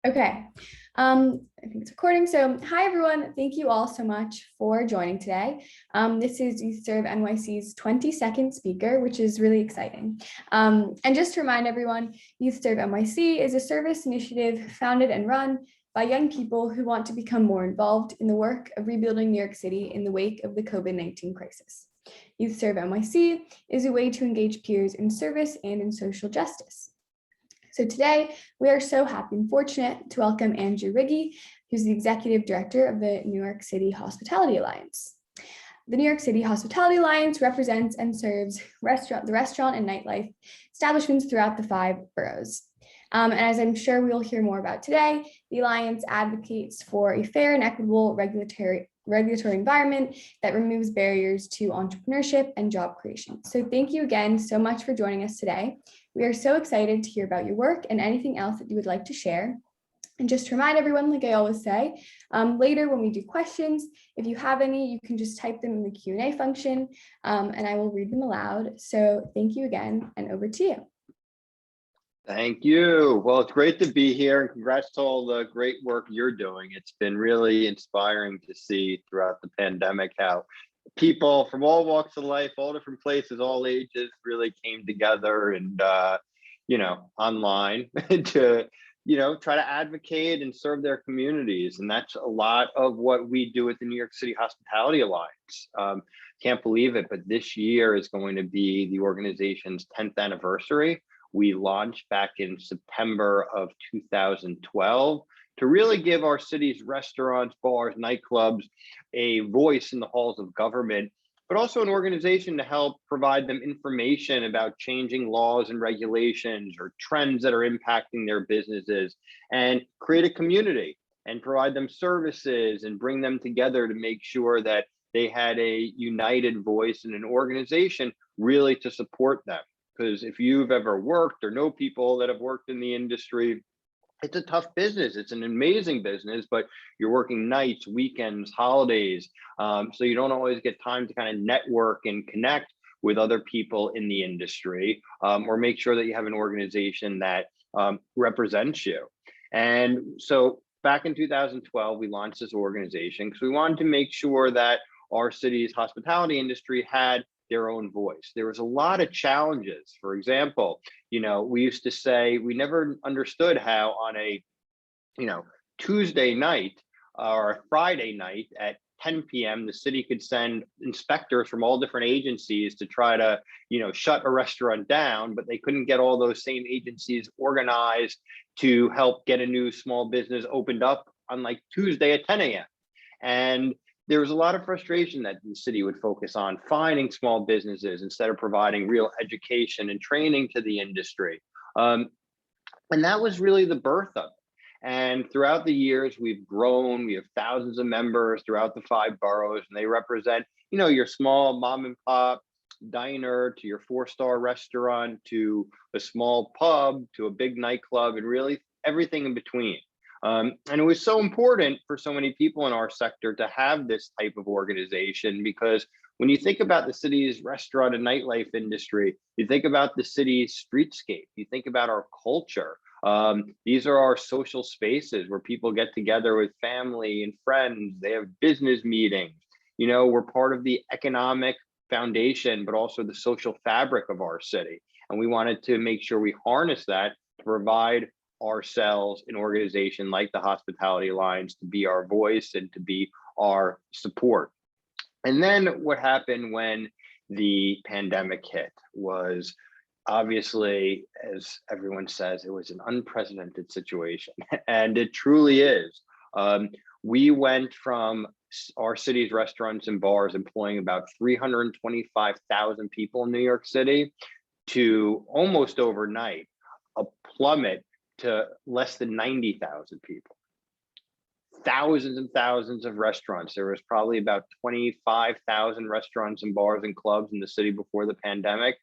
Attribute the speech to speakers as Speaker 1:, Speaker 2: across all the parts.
Speaker 1: Okay, I think it's recording. So hi, everyone. Thank you all so much for joining today. This is YouthServe NYC's 22nd speaker, which is really exciting. And just to remind everyone, YouthServe NYC is a service initiative founded and run by young people who want to become more involved in the work of rebuilding New York City in the wake of the COVID-19 crisis. YouthServe NYC is a way to engage peers in service and in social justice. So today, we are so happy and fortunate to welcome Andrew Rigie, who's the Executive Director of the New York City Hospitality Alliance. The New York City Hospitality Alliance represents and serves the restaurant and nightlife establishments throughout the 5 boroughs. And as I'm sure we'll hear more about today, the Alliance advocates for a fair and equitable regulatory environment that removes barriers to entrepreneurship and job creation. So thank you again so much for joining us today. We are so excited to hear about your work and anything else that you would like to share. And just to remind everyone, like I always say, later when we do questions, if you have any, you can just type them in the Q&A function and I will read them aloud. So thank you again, and over to you.
Speaker 2: Thank you. Well, it's great to be here, and congrats to all the great work you're doing. It's been really inspiring to see throughout the pandemic how people from all walks of life, all different places, all ages really came together and, online to, try to advocate and serve their communities. And that's a lot of what we do at the New York City Hospitality Alliance. Can't believe it, but this year is going to be the organization's 10th anniversary. We launched back in September of 2012 to really give our city's restaurants, bars, nightclubs a voice in the halls of government, but also an organization to help provide them information about changing laws and regulations or trends that are impacting their businesses, and create a community and provide them services and bring them together to make sure that they had a united voice and an organization really to support them. Because if you've ever worked or know people that have worked in the industry, it's a tough business. It's an amazing business, but you're working nights, weekends, holidays. So you don't always get time to kind of network and connect with other people in the industry, or make sure that you have an organization that represents you. And so back in 2012, we launched this organization because we wanted to make sure that our city's hospitality industry had their own voice. There was a lot of challenges. For example, we used to say we never understood how on a, Tuesday night or a Friday night at 10 p.m., the city could send inspectors from all different agencies to try to, shut a restaurant down, but they couldn't get all those same agencies organized to help get a new small business opened up on like Tuesday at 10 a.m. And there was a lot of frustration that the city would focus on finding small businesses instead of providing real education and training to the industry. And that was really the birth of it. And throughout the years, we've grown. We have thousands of members throughout the 5 boroughs, and they represent, your small mom and pop diner to your 4-star restaurant to a small pub to a big nightclub, and really everything in between. And it was so important for so many people in our sector to have this type of organization, because when you think about the city's restaurant and nightlife industry, you think about the city's streetscape, you think about our culture. These are our social spaces where people get together with family and friends. They have business meetings. We're part of the economic foundation, but also the social fabric of our city. And we wanted to make sure we harness that to provide ourselves an organization like the Hospitality Alliance to be our voice and to be our support. And then what happened when the pandemic hit was, obviously, as everyone says, it was an unprecedented situation, and it truly is. We went from our city's restaurants and bars employing about 325,000 people in New York City to almost overnight a plummet to less than 90,000 people. Thousands and thousands of restaurants. There was probably about 25,000 restaurants and bars and clubs in the city before the pandemic.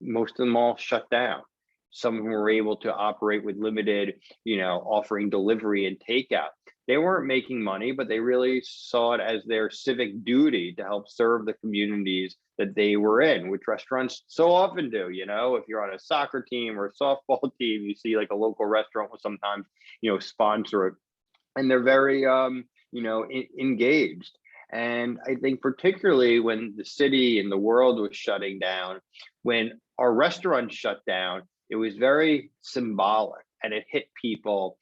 Speaker 2: Most of them all shut down. Some of them were able to operate with limited, offering delivery and takeout. They weren't making money, but they really saw it as their civic duty to help serve the communities that they were in, which restaurants so often do. If you're on a soccer team or a softball team, you see like a local restaurant will sometimes, sponsor it, and they're very, engaged. And I think particularly when the city and the world was shutting down, when our restaurants shut down, it was very symbolic and it hit people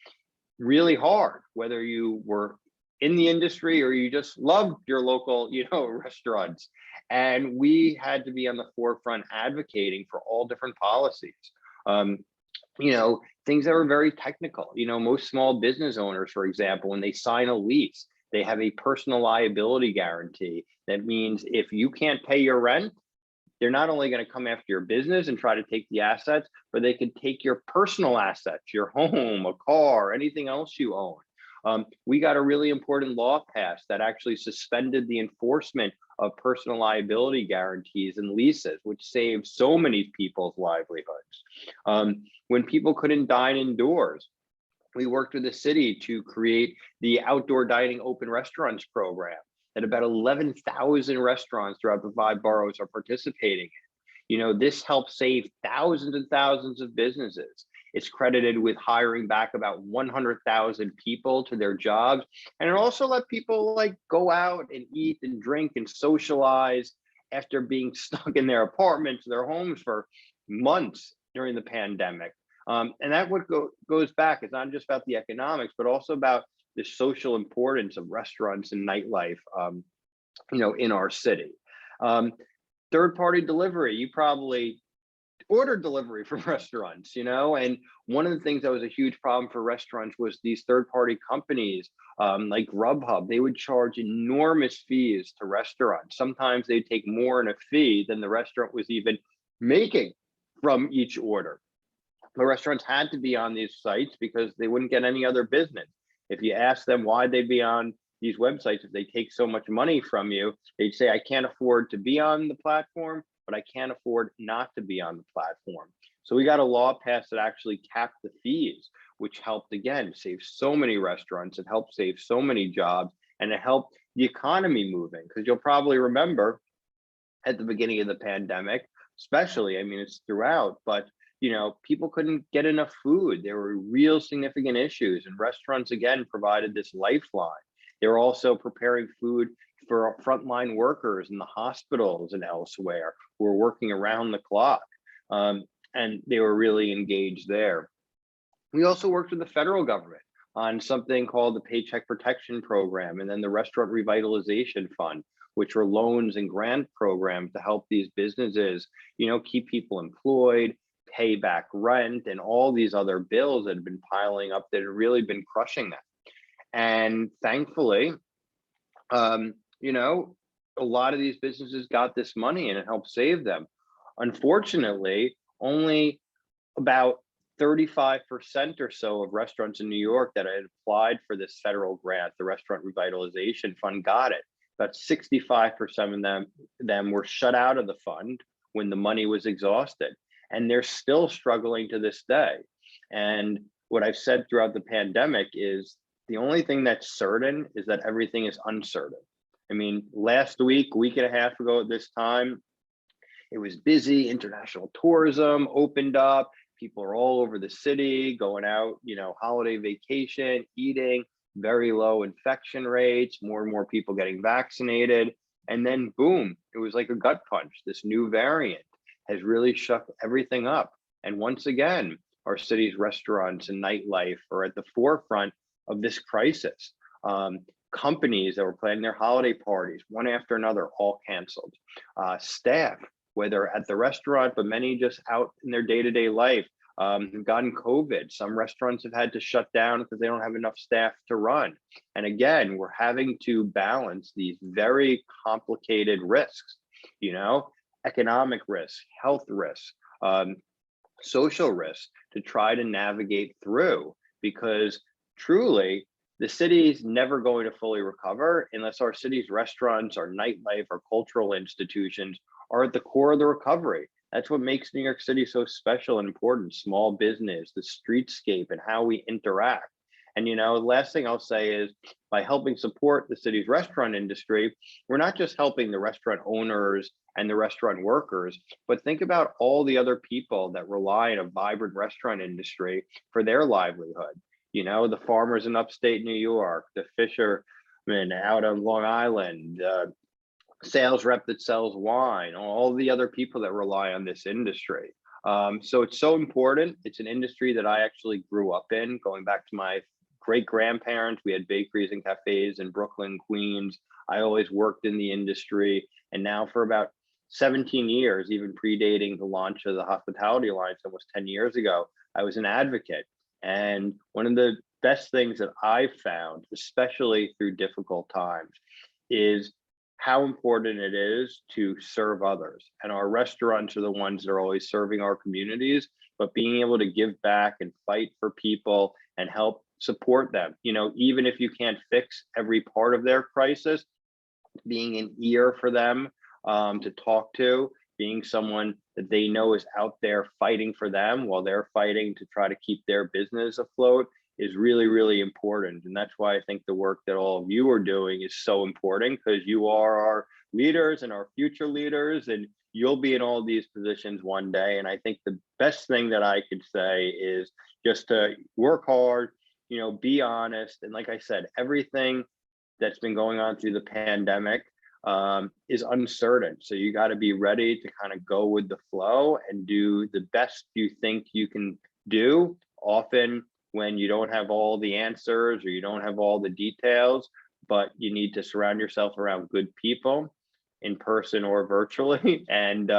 Speaker 2: really hard, whether you were in the industry or you just loved your local, restaurants. And we had to be on the forefront advocating for all different policies. Um, Things that were very technical. Most small business owners, for example, when they sign a lease, they have a personal liability guarantee. That means if you can't pay your rent, they're not only going to come after your business and try to take the assets, but they could take your personal assets, your home, a car, anything else you own. We got a really important law passed that actually suspended the enforcement of personal liability guarantees and leases, which saved so many people's livelihoods. When people couldn't dine indoors, we worked with the city to create the outdoor dining open restaurants program that about 11,000 restaurants throughout the 5 boroughs are participating in. This helped save thousands and thousands of businesses. It's credited with hiring back about 100,000 people to their jobs. And it also let people go out and eat and drink and socialize after being stuck in their apartments, their homes for months during the pandemic. And that goes back. It's not just about the economics, but also about the social importance of restaurants and nightlife, in our city. Third-party delivery, you probably order delivery from restaurants, and one of the things that was a huge problem for restaurants was these third-party companies like Grubhub. They would charge enormous fees to restaurants. Sometimes they'd take more in a fee than the restaurant was even making from each order. The restaurants had to be on these sites because they wouldn't get any other business. If you ask them why they'd be on these websites, if they take so much money from you, they'd say, I can't afford to be on the platform, but I can't afford not to be on the platform. So we got a law passed that actually capped the fees, which helped, again, save so many restaurants. It helped save so many jobs, and it helped the economy moving. Because you'll probably remember at the beginning of the pandemic, especially, it's throughout, but people couldn't get enough food. There were real significant issues, and restaurants, again, provided this lifeline. They were also preparing food for frontline workers in the hospitals and elsewhere who were working around the clock. And they were really engaged there. We also worked with the federal government on something called the Paycheck Protection Program, and then the Restaurant Revitalization Fund, which were loans and grant programs to help these businesses, keep people employed, pay back rent, and all these other bills that had been piling up that had really been crushing them. And thankfully, a lot of these businesses got this money and it helped save them. Unfortunately, only about 35% or so of restaurants in New York that had applied for this federal grant, the Restaurant Revitalization Fund, got it. About 65% of them were shut out of the fund when the money was exhausted. And they're still struggling to this day. And what I've said throughout the pandemic is the only thing that's certain is that everything is uncertain. Last week and a half ago at this time, it was busy. International tourism opened up. People are all over the city going out, holiday vacation, eating, very low infection rates, more and more people getting vaccinated. And then boom, it was like a gut punch. This new variant has really shook everything up. And once again, our city's restaurants and nightlife are at the forefront of this crisis. Companies that were planning their holiday parties, one after another, all canceled. Staff, whether at the restaurant, but many just out in their day-to-day life, have gotten COVID. Some restaurants have had to shut down because they don't have enough staff to run. And again, we're having to balance these very complicated risks, economic risks, health risks, social risks, to try to navigate through, because truly the city is never going to fully recover unless our city's restaurants, our nightlife, our cultural institutions are at the core of the recovery. That's what makes New York City so special and important. Small business, the streetscape, and how we interact. And the last thing I'll say is, by helping support the city's restaurant industry, we're not just helping the restaurant owners and the restaurant workers, but think about all the other people that rely on a vibrant restaurant industry for their livelihood. The farmers in upstate New York, the fishermen out on Long Island, sales rep that sells wine, all the other people that rely on this industry. So it's so important. It's an industry that I actually grew up in, going back to my great grandparents. We had bakeries and cafes in Brooklyn, Queens. I always worked in the industry. And now for about 17 years, even predating the launch of the Hospitality Alliance almost 10 years ago, I was an advocate. And one of the best things that I've found, especially through difficult times, is how important it is to serve others. And our restaurants are the ones that are always serving our communities, but being able to give back and fight for people and help support them, even if you can't fix every part of their crisis, being an ear for them, to talk to, being someone that they know is out there fighting for them while they're fighting to try to keep their business afloat, is really, really important. And that's why I think the work that all of you are doing is so important, because you are our leaders and our future leaders, and you'll be in all these positions one day. And I think the best thing that I could say is just to work hard, be honest. And like I said, everything that's been going on through the pandemic is uncertain. So you got to be ready to kind of go with the flow and do the best you think you can do. Often when you don't have all the answers or you don't have all the details, but you need to surround yourself around good people in person or virtually, and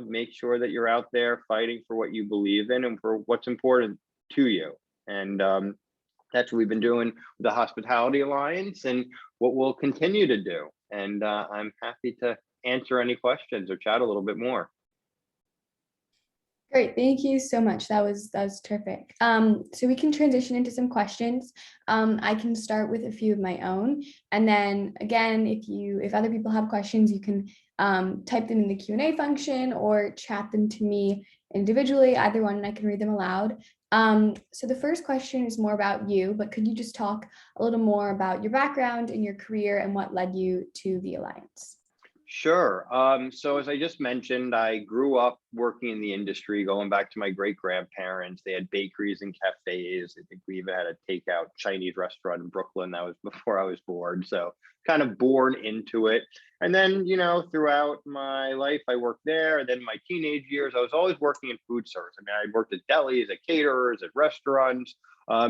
Speaker 2: make sure that you're out there fighting for what you believe in and for what's important to you. And that's what we've been doing with the Hospitality Alliance and what we'll continue to do. And I'm happy to answer any questions or chat a little bit more.
Speaker 1: Great, thank you so much. That was terrific. So we can transition into some questions. I can start with a few of my own, and then again, if other people have questions, you can type them in the Q&A function or chat them to me individually, either one, and I can read them aloud. So the first question is more about you, but could you just talk a little more about your background and your career and what led you to the Alliance?
Speaker 2: Sure. So as I just mentioned, I grew up working in the industry, going back to my great grandparents. They had bakeries and cafes. I think we even had a takeout Chinese restaurant in Brooklyn. That was before I was born. So kind of born into it. And then, throughout my life, I worked there. And then my teenage years, I was always working in food service. I mean, I worked at delis, at caterers, at restaurants,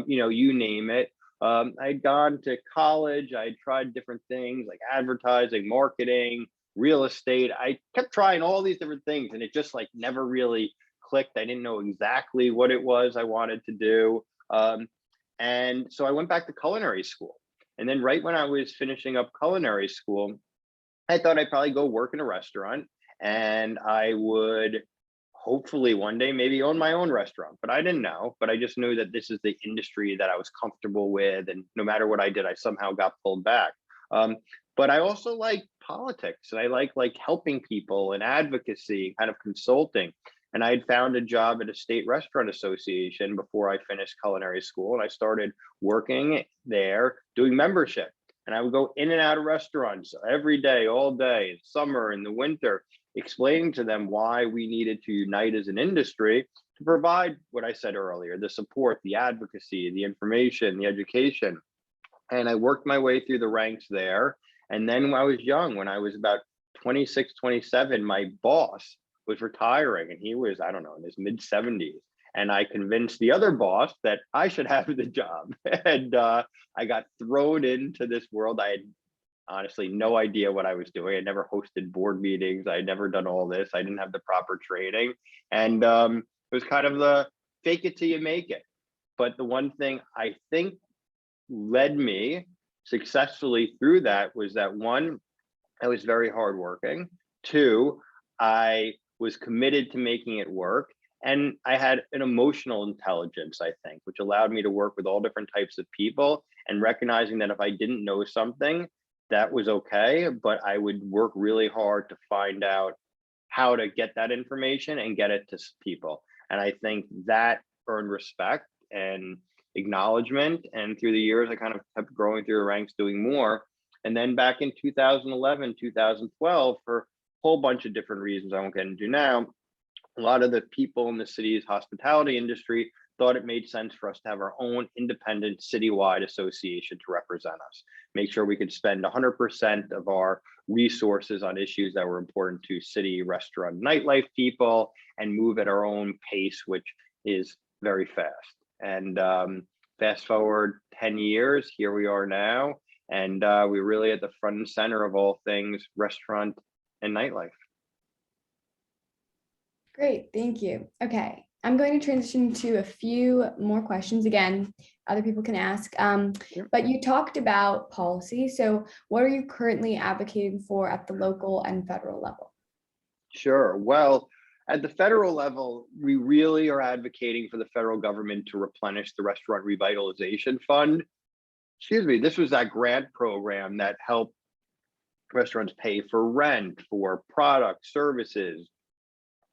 Speaker 2: you name it. I'd gone to college. I tried different things like advertising, marketing, real estate. I kept trying all these different things, and it just never really clicked. I didn't know exactly what it was I wanted to do. And so I went back to culinary school. And then right when I was finishing up culinary school, I thought I'd probably go work in a restaurant, and I would hopefully one day maybe own my own restaurant. But I didn't know, but I just knew that this is the industry that I was comfortable with. And no matter what I did, I somehow got pulled back. But I also like politics, and I like helping people and advocacy, kind of consulting. And I had found a job at a state restaurant association before I finished culinary school. And I started working there doing membership. And I would go in and out of restaurants every day, all day, in summer, in the winter, explaining to them why we needed to unite as an industry to provide what I said earlier, the support, the advocacy, the information, the education. And I worked my way through the ranks there. And then when I was young, when I was about 26, 27, my boss was retiring, and he was, I don't know, in his mid 70s. And I convinced the other boss that I should have the job. And I got thrown into this world. I had honestly no idea what I was doing. I never hosted board meetings. I had never done all this. I didn't have the proper training. And it was kind of the fake it till you make it. But the one thing I think led me successfully through that was that, one, I was very hardworking. Two, I was committed to making it work. And I had an emotional intelligence, I think, which allowed me to work with all different types of people, and recognizing that if I didn't know something, that was okay, but I would work really hard to find out how to get that information and get it to people. And I think that earned respect and acknowledgement. And through the years, I kind of kept growing through the ranks, doing more. And then back in 2011, 2012, for a whole bunch of different reasons I won't get into now, a lot of the people in the city's hospitality industry thought it made sense for us to have our own independent citywide association to represent us, make sure we could spend 100% of our resources on issues that were important to city, restaurant, nightlife people, and move at our own pace, which is very fast. And fast forward 10 years, here we are now, and we're really at the front and center of all things restaurant and nightlife.
Speaker 1: Great, thank you. Okay, I'm going to transition to a few more questions. Again, other people can ask, but you talked about policy. So what are you currently advocating for at the local and federal level?
Speaker 2: Sure. Well, at the federal level, we really are advocating for the federal government to replenish the Restaurant Revitalization Fund. Excuse me, this was that grant program that helped restaurants pay for rent, for products, services,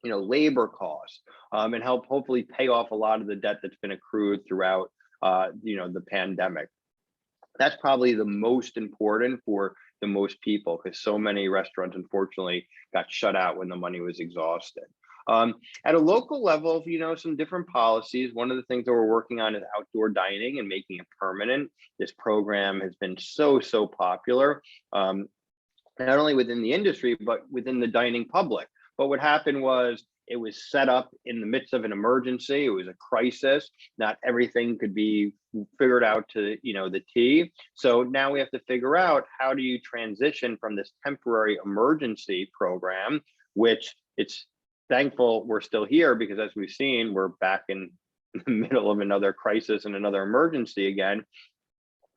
Speaker 2: labor costs, and help hopefully pay off a lot of the debt that's been accrued throughout, the pandemic. That's probably the most important for the most people, because so many restaurants, unfortunately, got shut out when the money was exhausted. At a local level, some different policies. One of the things that we're working on is outdoor dining and making it permanent. This program has been so popular, not only within the industry, but within the dining public. But what happened was it was set up in the midst of an emergency. It was a crisis. Not everything could be figured out to the T. So now we have to figure out, how do you transition from this temporary emergency program, which it's thankful we're still here, because as we've seen, we're back in the middle of another crisis and another emergency again.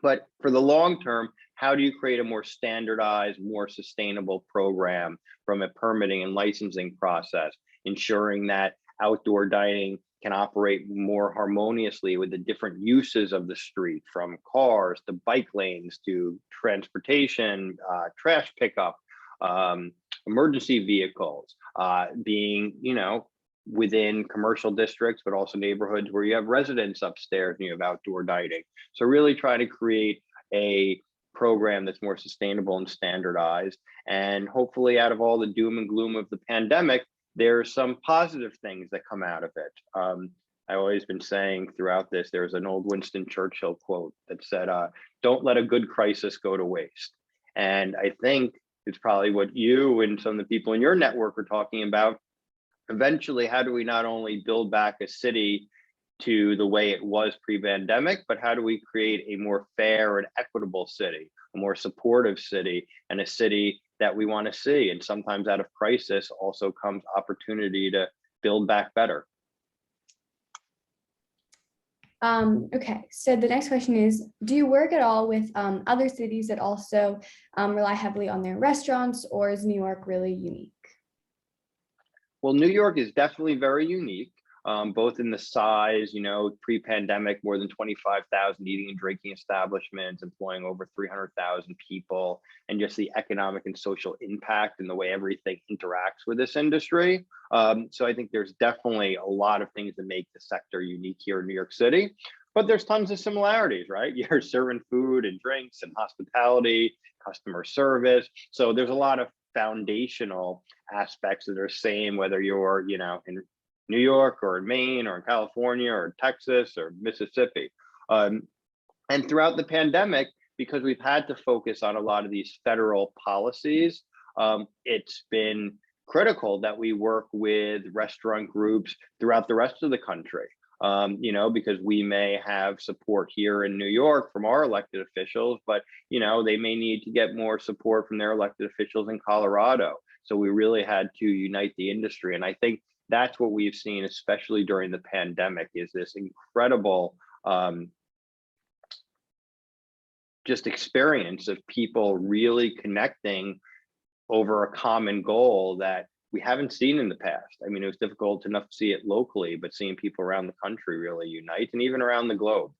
Speaker 2: But for the long term, how do you create a more standardized, more sustainable program from a permitting and licensing process, ensuring that outdoor dining can operate more harmoniously with the different uses of the street, from cars to bike lanes to transportation, trash pickup, emergency vehicles, being, within commercial districts, but also neighborhoods where you have residents upstairs and you have outdoor dining. So really try to create a program that's more sustainable and standardized. And hopefully, out of all the doom and gloom of the pandemic, there's some positive things that come out of it. I've always been saying throughout this, there's an old Winston Churchill quote that said, don't let a good crisis go to waste. And I think it's probably what you and some of the people in your network are talking about. Eventually, how do we not only build back a city to the way it was pre-pandemic, but how do we create a more fair and equitable city, a more supportive city, and a city that we want to see? And sometimes out of crisis also comes opportunity to build back better.
Speaker 1: Okay, so the next question is, do you work at all with other cities that also rely heavily on their restaurants, or is New York really unique?
Speaker 2: Well, New York is definitely very unique, both in the size, pre-pandemic, more than 25,000 eating and drinking establishments, employing over 300,000 people, and just the economic and social impact and the way everything interacts with this industry. So I think there's definitely a lot of things that make the sector unique here in New York City, but there's tons of similarities, right? You're serving food and drinks and hospitality, customer service. So there's a lot of foundational aspects that are same, whether you're, in New York or in Maine or in California or Texas or Mississippi. And throughout the pandemic, because we've had to focus on a lot of these federal policies, it's been critical that we work with restaurant groups throughout the rest of the country. Because we may have support here in New York from our elected officials, but, they may need to get more support from their elected officials in Colorado. So we really had to unite the industry. And I think that's what we've seen, especially during the pandemic, is this incredible just experience of people really connecting over a common goal that we haven't seen in the past. I mean, it was difficult enough to see it locally, but seeing people around the country really unite, and even around the globe.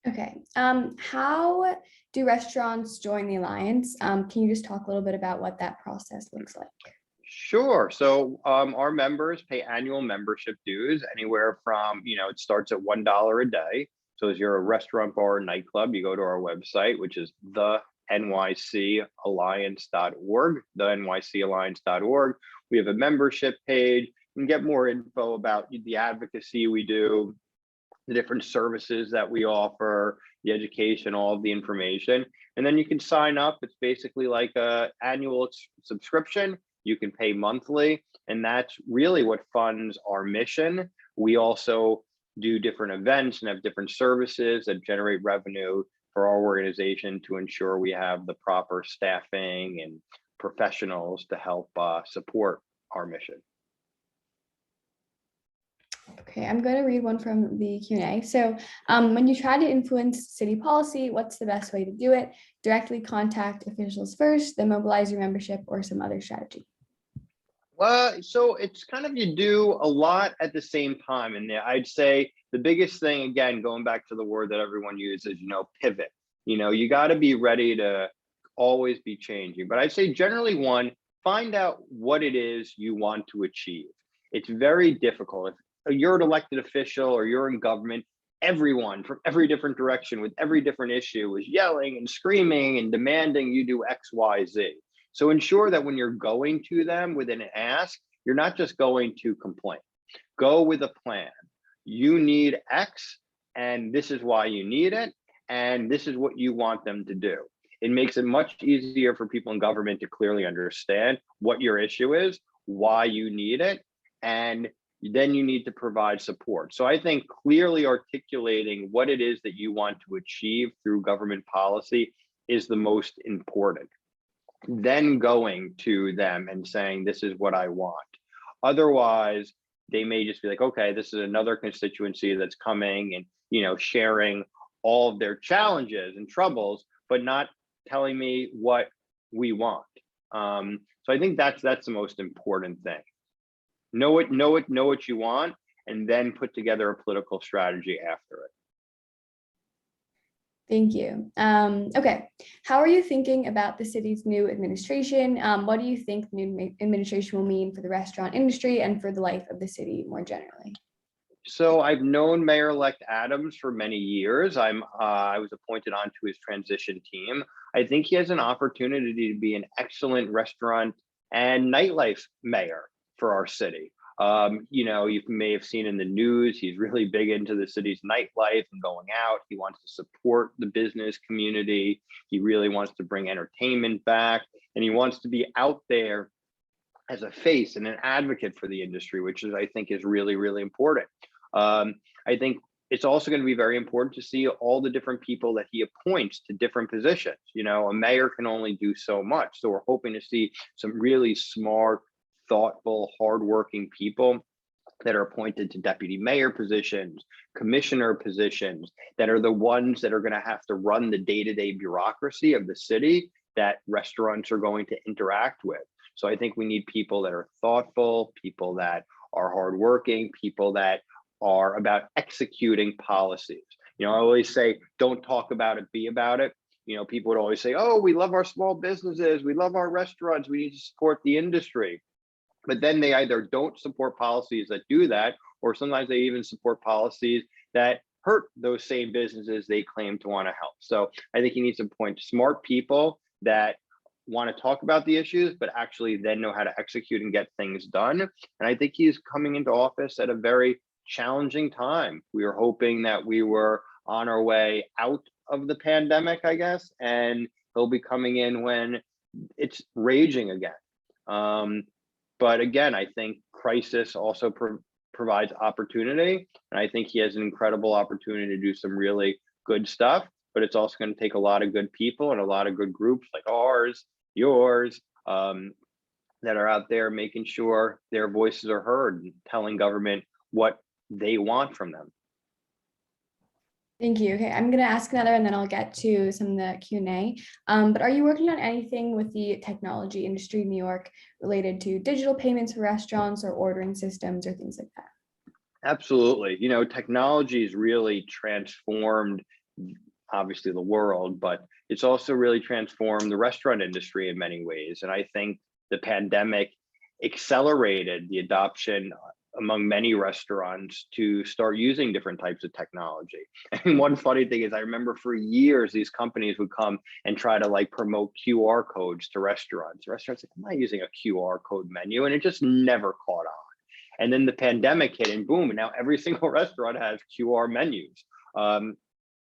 Speaker 1: Okay. How do restaurants join the Alliance? Can you just talk a little bit about what that process looks like?
Speaker 2: Sure. So our members pay annual membership dues anywhere from, it starts at $1 a day. So if you're a restaurant, bar, or nightclub, you go to our website, which is the nycalliance.org, the nycalliance.org. We have a membership page. You can get more info about the advocacy we do, the different services that we offer, the education, all of the information. And then you can sign up. It's basically like a annual subscription. You can pay monthly, and that's really what funds our mission. We also do different events and have different services that generate revenue for our organization to ensure we have the proper staffing and professionals to help support our mission.
Speaker 1: Okay, I'm going to read one from the Q&A. So when you try to influence city policy, what's the best way to do it? Directly contact officials first, then mobilize your membership, or some other strategy?
Speaker 2: Well, so it's kind of, you do a lot at the same time. And I'd say the biggest thing, again, going back to the word that everyone uses, pivot. You got to be ready to always be changing. But I'd say generally, one, find out what it is you want to achieve. It's very difficult. If you're an elected official or you're in government, everyone from every different direction with every different issue is yelling and screaming and demanding you do X, Y, Z. So ensure that when you're going to them with an ask, you're not just going to complain. Go with a plan. You need X, and this is why you need it, and this is what you want them to do. It makes it much easier for people in government to clearly understand what your issue is, why you need it, and then you need to provide support. So I think clearly articulating what it is that you want to achieve through government policy is the most important. Then going to them and saying, this is what I want. Otherwise, they may just be like, okay, this is another constituency that's coming and, sharing all of their challenges and troubles, but not telling me what we want. So I think that's the most important thing. Know what you want, and then put together a political strategy after it.
Speaker 1: Thank you. Okay, how are you thinking about the city's new administration? What do you think the new administration will mean for the restaurant industry and for the life of the city more generally?
Speaker 2: So I've known Mayor-elect Adams for many years. I was appointed onto his transition team. I think he has an opportunity to be an excellent restaurant and nightlife mayor for our city. You may have seen in the news, he's really big into the city's nightlife and going out. He wants to support the business community. He really wants to bring entertainment back, and he wants to be out there as a face and an advocate for the industry, which I think is really, really important. I think it's also going to be very important to see all the different people that he appoints to different positions. A mayor can only do so much. So we're hoping to see some really smart, thoughtful, hardworking people that are appointed to deputy mayor positions, commissioner positions, that are the ones that are going to have to run the day-to-day bureaucracy of the city that restaurants are going to interact with. So I think we need people that are thoughtful, people that are hardworking, people that are about executing policies. I always say, don't talk about it, be about it. People would always say, oh, we love our small businesses, we love our restaurants, we need to support the industry. But then they either don't support policies that do that, or sometimes they even support policies that hurt those same businesses they claim to want to help. So I think you need to appoint smart people that want to talk about the issues, but actually then know how to execute and get things done. And I think he's coming into office at a very challenging time. We were hoping that we were on our way out of the pandemic, I guess, and he'll be coming in when it's raging again. But again, I think crisis also provides opportunity. And I think he has an incredible opportunity to do some really good stuff, but it's also going to take a lot of good people and a lot of good groups like ours, yours, that are out there making sure their voices are heard and telling government what they want from them.
Speaker 1: Thank you. Okay, I'm going to ask another and then I'll get to some of the Q&A. But are you working on anything with the technology industry in New York related to digital payments for restaurants or ordering systems or things like that?
Speaker 2: Absolutely. Technology has really transformed obviously the world, but it's also really transformed the restaurant industry in many ways. And I think the pandemic accelerated the adoption among many restaurants to start using different types of technology. And one funny thing is, I remember for years, these companies would come and try to like promote QR codes to restaurants. Restaurants like, I'm not using a QR code menu, and it just never caught on. And then the pandemic hit, and boom, and now every single restaurant has QR menus.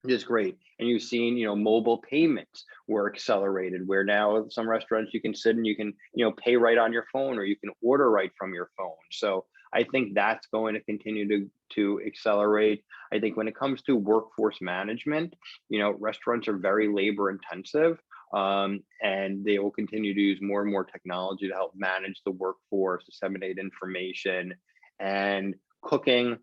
Speaker 2: Is great. And you've seen, mobile payments were accelerated, where now some restaurants you can sit and you can, pay right on your phone, or you can order right from your phone. So I think that's going to continue to accelerate. I think when it comes to workforce management, restaurants are very labor intensive, and they will continue to use more and more technology to help manage the workforce, disseminate information, and cooking,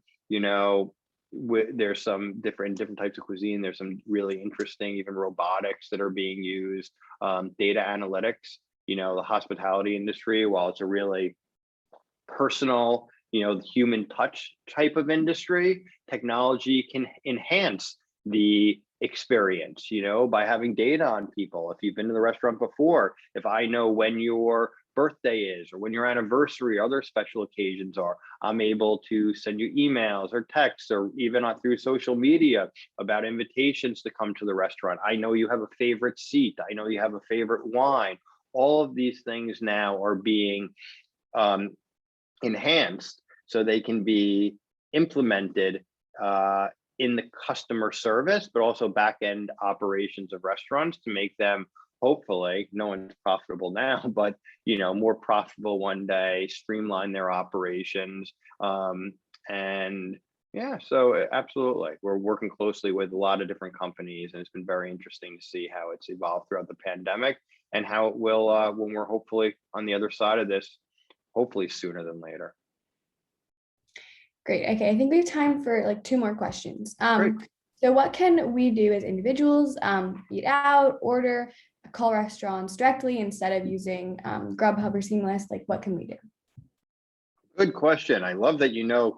Speaker 2: there's some different types of cuisine. There's some really interesting, even robotics that are being used, data analytics, the hospitality industry, while it's a really personal, human touch type of industry, technology can enhance the experience, by having data on people. If you've been to the restaurant before, if I know when your birthday is, or when your anniversary or other special occasions are, I'm able to send you emails or texts, or even through social media about invitations to come to the restaurant. I know you have a favorite seat. I know you have a favorite wine. All of these things now are being enhanced so they can be implemented in the customer service, but also back-end operations of restaurants to make them, hopefully, no one's profitable now, but more profitable one day, streamline their operations. And yeah, so absolutely, we're working closely with a lot of different companies, and it's been very interesting to see how it's evolved throughout the pandemic, and how it will when we're hopefully on the other side of this, hopefully sooner than later.
Speaker 1: Great. Okay, I think we have time for like 2 more questions.
Speaker 2: Great.
Speaker 1: So what can we do as individuals? Eat out, order, call restaurants directly instead of using Grubhub or Seamless? Like, what can we do?
Speaker 2: Good question. I love that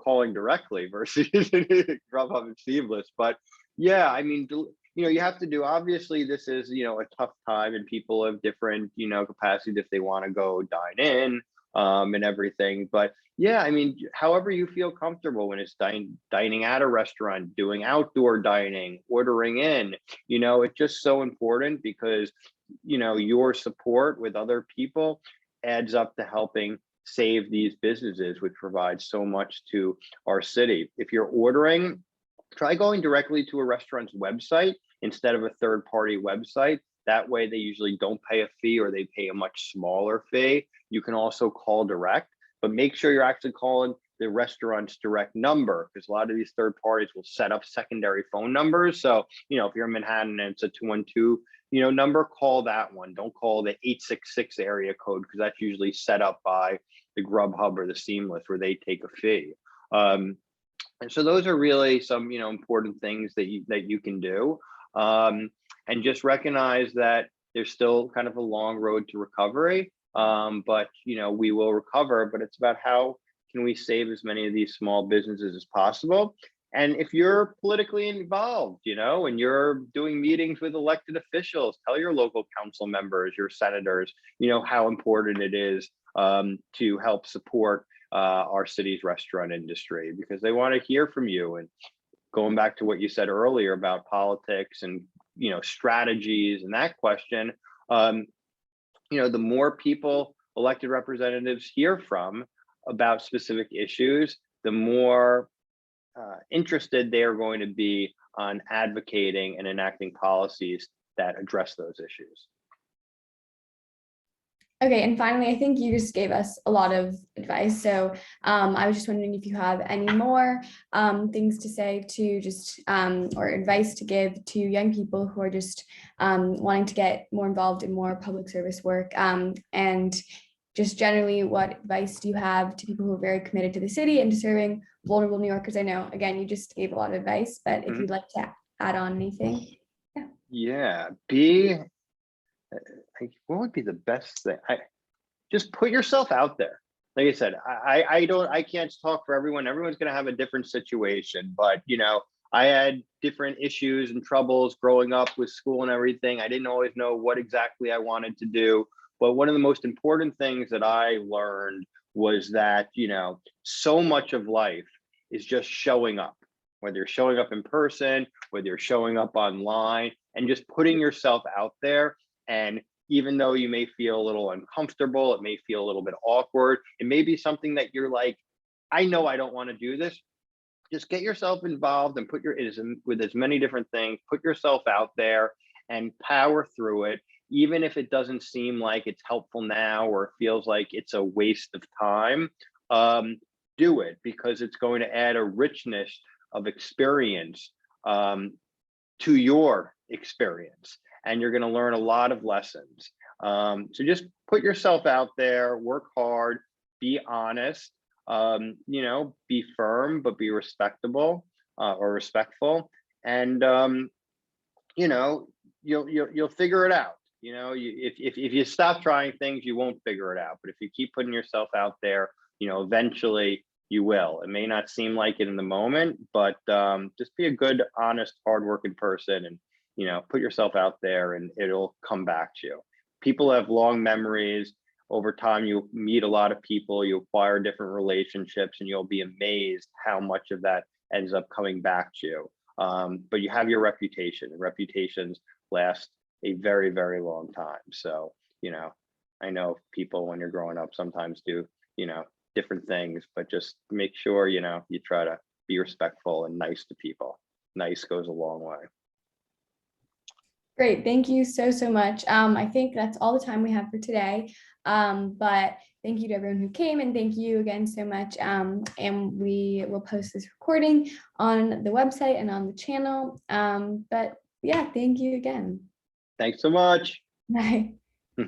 Speaker 2: calling directly versus Grubhub and Seamless. But yeah, I mean, you have to do, obviously this is, a tough time, and people have different, capacities if they want to go dine in and everything. But yeah, I mean, however you feel comfortable, when it's dining at a restaurant, doing outdoor dining, ordering in, it's just so important, because, your support with other people adds up to helping save these businesses, which provide so much to our city. If you're ordering, try going directly to a restaurant's website instead of a third-party website. That way they usually don't pay a fee, or they pay a much smaller fee. You can also call direct, but make sure you're actually calling the restaurant's direct number, because a lot of these third parties will set up secondary phone numbers. So, if you're in Manhattan and it's a 212, number, call that one. Don't call the 866 area code, because that's usually set up by the Grubhub or the Seamless, where they take a fee. And so those are really some, important things that you can do. And just recognize that there's still kind of a long road to recovery. But we will recover, but it's about how can we save as many of these small businesses as possible. And if you're politically involved, and you're doing meetings with elected officials, tell your local council members, your senators, how important it is to help support our city's restaurant industry, because they want to hear from you. And going back to what you said earlier about politics and strategies and that question, the more people elected representatives hear from about specific issues, the more interested they are going to be on advocating and enacting policies that address those issues.
Speaker 1: Okay, and finally, I think you just gave us a lot of advice. So I was just wondering if you have any more things to say to just or advice to give to young people who are just wanting to get more involved in more public service work, and just generally, what advice do you have to people who are very committed to the city and to serving vulnerable New Yorkers? I know, again, you just gave a lot of advice, but if you'd like to add on anything.
Speaker 2: Yeah, what would be the best thing? Just put yourself out there. Like I said, I can't talk for everyone. Everyone's going to have a different situation, but I had different issues and troubles growing up with school and everything. I didn't always know what exactly I wanted to do. But one of the most important things that I learned was that, so much of life is just showing up, whether you're showing up in person, whether you're showing up online, and just putting yourself out there. And even though you may feel a little uncomfortable, it may feel a little bit awkward, it may be something that you're like, I know I don't want to do this. Just get yourself involved and with as many different things, put yourself out there and power through it. Even if it doesn't seem like it's helpful now, or it feels like it's a waste of time, do it, because it's going to add a richness of experience to your experience, and you're going to learn a lot of lessons. So just put yourself out there, work hard, be honest, be firm, but be respectable or respectful. And, you'll figure it out. If you stop trying things, you won't figure it out. But if you keep putting yourself out there, eventually you will. It may not seem like it in the moment, but just be a good, honest, hardworking person, and put yourself out there, and it'll come back to you. People have long memories. Over time, you meet a lot of people, you acquire different relationships, and you'll be amazed how much of that ends up coming back to you. But you have your reputation, and reputations last a very, very long time. So, I know people, when you're growing up, sometimes do, different things, but just make sure, you try to be respectful and nice to people. Nice goes a long way.
Speaker 1: Great. Thank you so much. I think that's all the time we have for today. But thank you to everyone who came, and thank you again so much. And we will post this recording on the website and on the channel. But yeah, thank you again.
Speaker 2: Thanks so much.
Speaker 1: Bye.